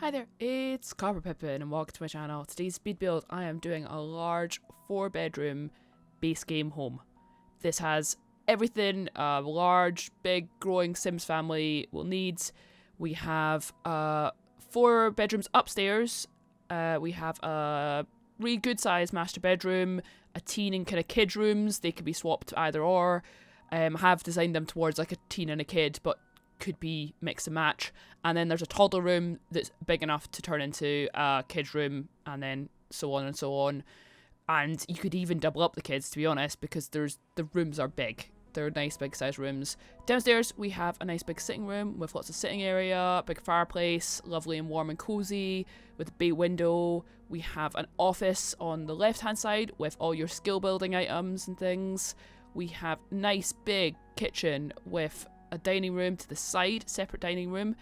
Hi there, it's Copperpippin and welcome to my channel. Today's speed build, I am doing a large 4-bedroom base game home. This has everything a large, big, growing Sims family will need. We have 4 bedrooms upstairs. We have a really good sized master bedroom, a teen and kind of kid rooms. They could be swapped either or. Have designed them towards like a teen and a kid, but could be mix and match. And then there's a toddler room that's big enough to turn into a kid's room, and then so on and so on. And you could even double up the kids, to be honest, because the rooms are big. They're nice big size rooms. Downstairs we have a nice big sitting room with lots of sitting area, big fireplace, lovely and warm and cozy with a bay window. We have an office on the left hand side with all your skill building items and things. We have nice big kitchen with a dining room to the side, separate dining room,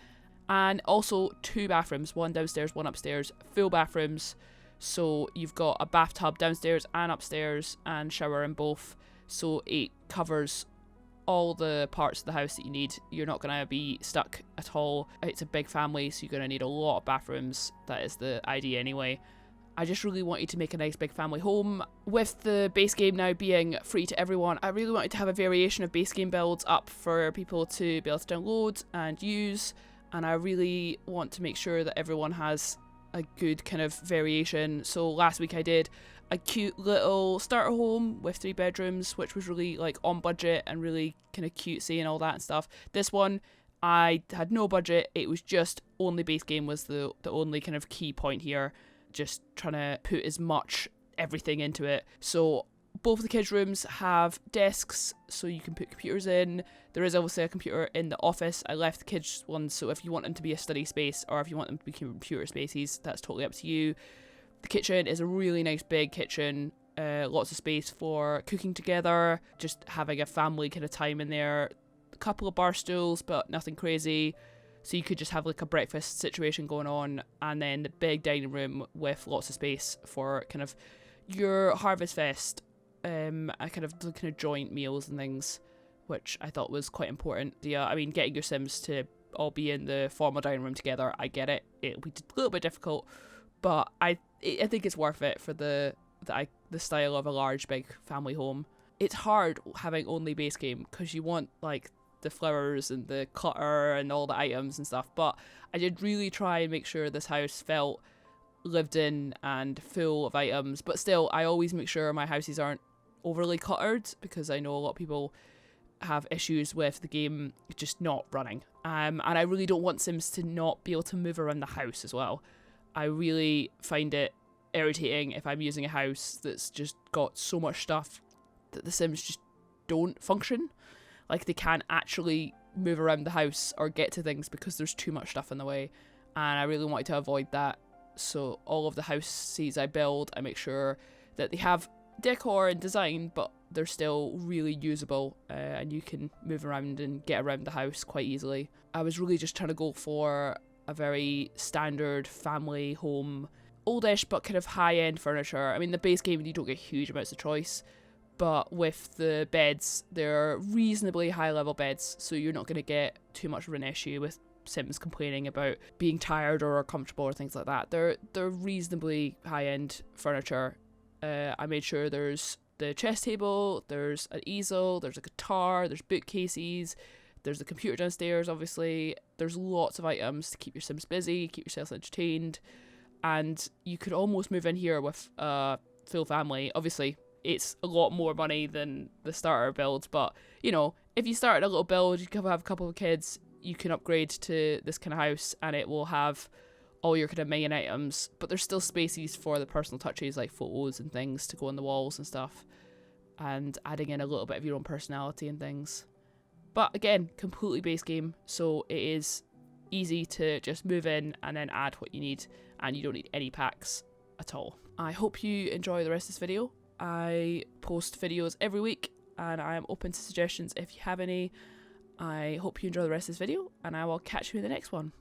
and also 2 bathrooms, one downstairs, one upstairs, full bathrooms. So you've got a bathtub downstairs and upstairs and shower in both. So it covers all the parts of the house that you need. You're not going to be stuck at all. It's a big family, so you're going to need a lot of bathrooms. That is the idea anyway. I just really wanted to make a nice big family home. With the base game now being free to everyone, I really wanted to have a variation of base game builds up for people to be able to download and use. And I really want to make sure that everyone has a good kind of variation. So last week I did a cute little starter home with 3 bedrooms, which was really like on budget and really kind of cutesy and all that and stuff. This one, I had no budget. It was just only base game was the only kind of key point here. Just trying to put as much everything into it. So both of the kids' rooms have desks, so you can put computers in. There is obviously a computer in the office. I left the kids' ones, so if you want them to be a study space or if you want them to be computer spaces, that's totally up to you. The kitchen is a really nice big kitchen, lots of space for cooking together, just having a family kind of time in there. A couple of bar stools, but nothing crazy. So you could just have like a breakfast situation going on, and then the big dining room with lots of space for kind of your Harvest Fest, a kind of joint meals and things, which I thought was quite important. Yeah, I mean, getting your Sims to all be in the formal dining room together, I get it. It'll be a little bit difficult, but I think it's worth it for the style of a large big family home. It's hard having only base game because you want like the flowers and the clutter and all the items and stuff, but I did really try and make sure this house felt lived in and full of items. But still, I always make sure my houses aren't overly cluttered because I know a lot of people have issues with the game just not running, and I really don't want Sims to not be able to move around the house as well. I really find it irritating if I'm using a house that's just got so much stuff that the Sims just don't function. Like, they can't actually move around the house or get to things because there's too much stuff in the way. And I really wanted to avoid that. So all of the houses I build, I make sure that they have decor and design, but they're still really usable. And you can move around and get around the house quite easily. I was really just trying to go for a very standard family home. Oldish, but kind of high-end furniture. I mean, the base game, you don't get huge amounts of choice. But with the beds, they're reasonably high-level beds, so you're not going to get too much of an issue with Sims complaining about being tired or uncomfortable or things like that. They're reasonably high-end furniture. I made sure there's the chess table, there's an easel, there's a guitar, there's bookcases, there's the computer downstairs, obviously. There's lots of items to keep your Sims busy, keep yourself entertained, and you could almost move in here with a full family. Obviously, it's a lot more money than the starter build, but you know, if you start a little build, you can have a couple of kids, you can upgrade to this kind of house and it will have all your kind of main items, but there's still spaces for the personal touches like photos and things to go on the walls and stuff, and adding in a little bit of your own personality and things. But again, completely base game, so it is easy to just move in and then add what you need, and you don't need any packs at all. I hope you enjoy the rest of this video. I post videos every week and I am open to suggestions if you have any. I hope you enjoy the rest of this video and I will catch you in the next one.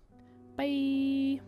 Bye!